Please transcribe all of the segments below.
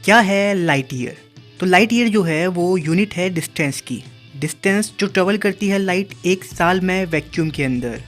क्या है light year? तो लाइट ईयर जो है वो यूनिट है डिस्टेंस की। डिस्टेंस जो ट्रेवल करती है लाइट एक साल में वैक्यूम के अंदर।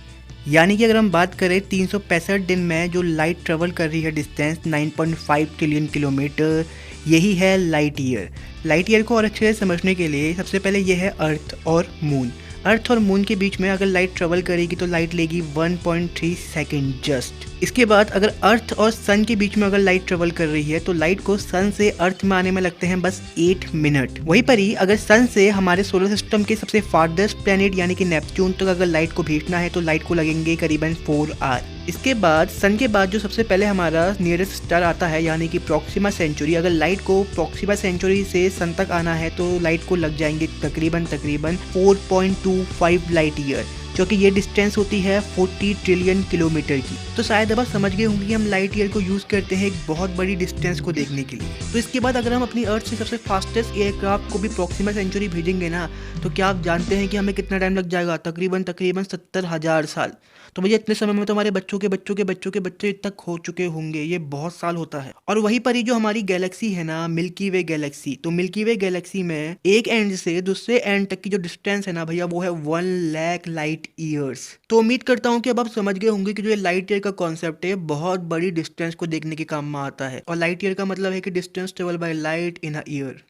यानी कि अगर हम बात करें 365 दिन में जो लाइट ट्रेवल कर रही है डिस्टेंस 9.5 ट्रिलियन किलोमीटर, यही है लाइट ईयर। लाइट ईयर को और अच्छे से समझने के लिए सबसे पहले ये है अर्थ और मून। अर्थ और मून के बीच में अगर लाइट ट्रेवल करेगी तो लाइट लेगी 1.3 सेकेंड जस्ट। इसके बाद अगर अर्थ और सन के बीच में अगर लाइट ट्रेवल कर रही है तो लाइट को सन से अर्थ में आने में लगते हैं बस 8 मिनट। वहीं पर ही अगर सन से हमारे सोलर सिस्टम के सबसे फार्देस्ट प्लेनेट यानी कि नेपच्यून तक अगर लाइट को भेजना है तो लाइट को लगेंगे करीबन 4 आवर। इसके बाद सन के बाद जो सबसे पहले हमारा नियरेस्ट स्टार आता है यानी कि प्रॉक्सिमा सेंचुरी। अगर लाइट को प्रॉक्सिमा सेंचुरी से सन तक आना है तो लाइट को लग जाएंगे तकरीबन 4.25 लाइट ईयर, जो कि ये डिस्टेंस होती है 40 ट्रिलियन किलोमीटर की। तो शायद अब आप समझ गए होंगे कि हम लाइट ईयर को यूज़ करते हैं एक बहुत बड़ी डिस्टेंस को देखने के लिए। तो इसके बाद अगर हम अपनी अर्थ से सबसे फास्टेस्ट एयरक्राफ्ट को भी प्रॉक्सिमा सेंचुरी भेजेंगे ना, तो क्या आप जानते हैं कि हमें कितना टाइम लग जाएगा? तकरीबन 70,000 साल। तो भैया इतने समय में तो हमारे बच्चों के बच्चों के बच्चों के बच्चे तक हो चुके होंगे। ये बहुत साल होता है। और वहीं पर ही जो हमारी गैलेक्सी है ना, मिल्की वे गैलेक्सी, तो मिल्की वे गैलेक्सी में एक एंड से दूसरे एंड तक की जो डिस्टेंस है ना भैया, वो है 1 लाख लाइट ईयर्स। तो उम्मीद करता हूँ कि अब आप समझ गए होंगे कि जो ये लाइट ईयर का कॉन्सेप्ट है बहुत बड़ी डिस्टेंस को देखने के काम में आता है। और लाइट ईयर का मतलब है कि distance travel by light in a year.